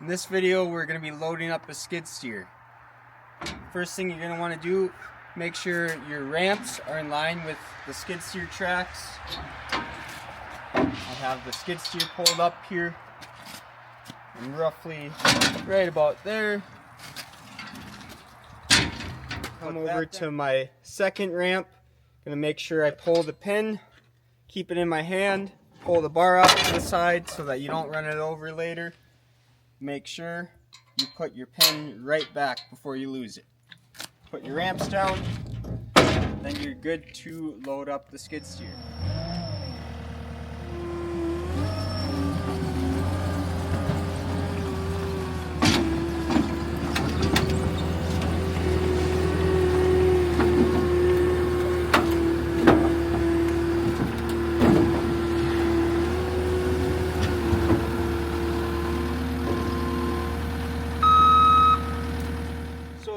In this video, we're going to be loading up a skid steer. First thing you're going to want to do, make sure your ramps are in line with the skid steer tracks. I have the skid steer pulled up here. I'm roughly right about there. Come over to my second ramp. Going to make sure I pull the pin, keep it in my hand, pull the bar out to the side so that you don't run it over later. Make sure you put your pin right back before you lose it. Put your ramps down, then you're good to load up the skid steer.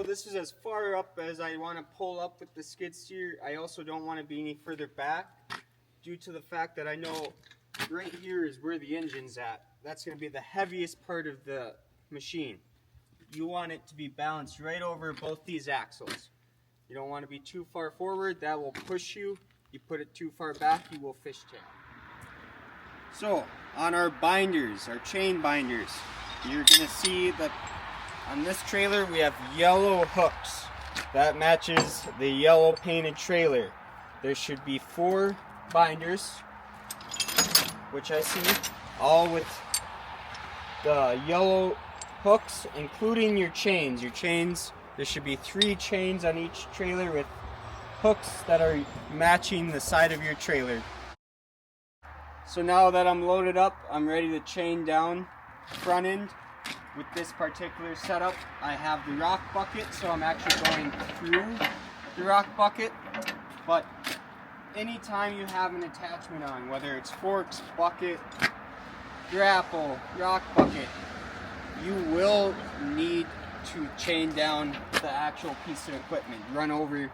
This is as far up as I want to pull up with the skid steer. I also don't want to be any further back due to the fact that I know right here is where the engine's at. That's going to be the heaviest part of the machine. You want it to be balanced right over both these axles. You don't want to be too far forward, that will push you. You put it too far back, you will fishtail. So on our binders, our chain binders, you're going to see that on this trailer we have yellow hooks. That matches the yellow painted trailer. There should be 4 binders, which I see, all with the yellow hooks, including your chains. Your chains, there should be 3 chains on each trailer with hooks that are matching the side of your trailer. So now that I'm loaded up, I'm ready to chain down front end. With this particular setup, I have the rock bucket, so I'm actually going through the rock bucket. But anytime you have an attachment on, whether it's forks, bucket, grapple, rock bucket, you will need to chain down the actual piece of equipment, run over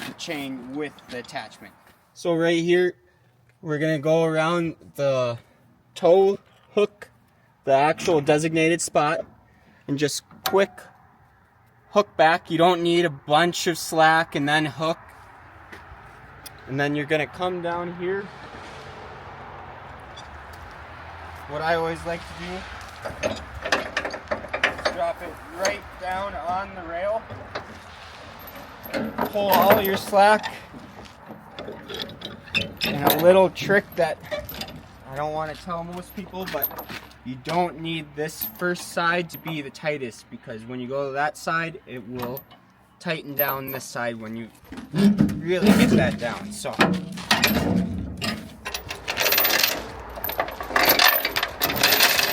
the chain with the attachment. So right here, we're going to go around the tow hook, the actual designated spot, and just quick hook back. You don't need a bunch of slack and then hook. And then you're going to come down here. What I always like to do is drop it right down on the rail. Pull all your slack. And a little trick that I don't want to tell most people, but you don't need this first side to be the tightest, because when you go to that side, it will tighten down this side when you really get that down. So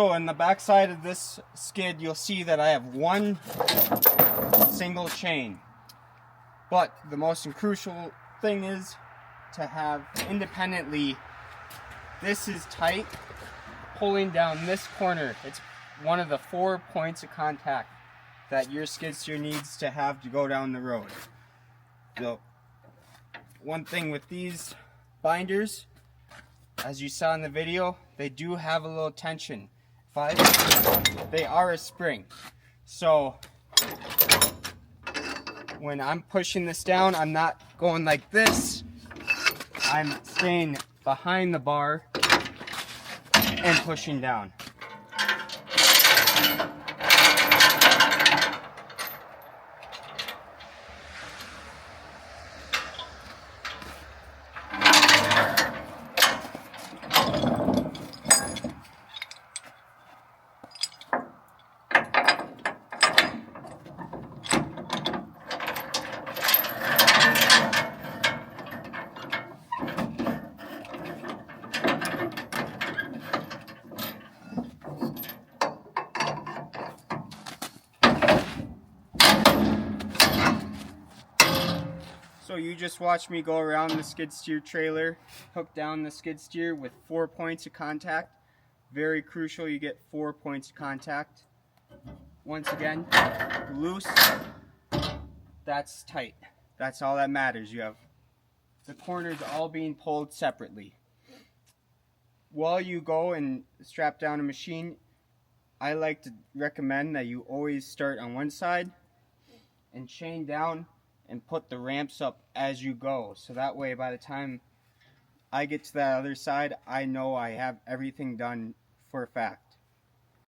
on the back side of this skid, you'll see that I have 1 single chain. But the most crucial thing is to have independently, this is tight, pulling down this corner. It's one of the 4 points of contact that your skid steer needs to have to go down the road. So one thing with these binders, as you saw in the video, they do have a little tension. They are a spring. So when I'm pushing this down, I'm not going like this. I'm staying behind the bar and pushing down. So you just watched me go around the skid steer trailer, hook down the skid steer with 4 points of contact. Very crucial, you get 4 points of contact. Once again, loose, that's tight. That's all that matters. You have the corners all being pulled separately. While you go and strap down a machine, I like to recommend that you always start on one side and chain down and put the ramps up as you go, so that way by the time I get to that other side, I know I have everything done for a fact.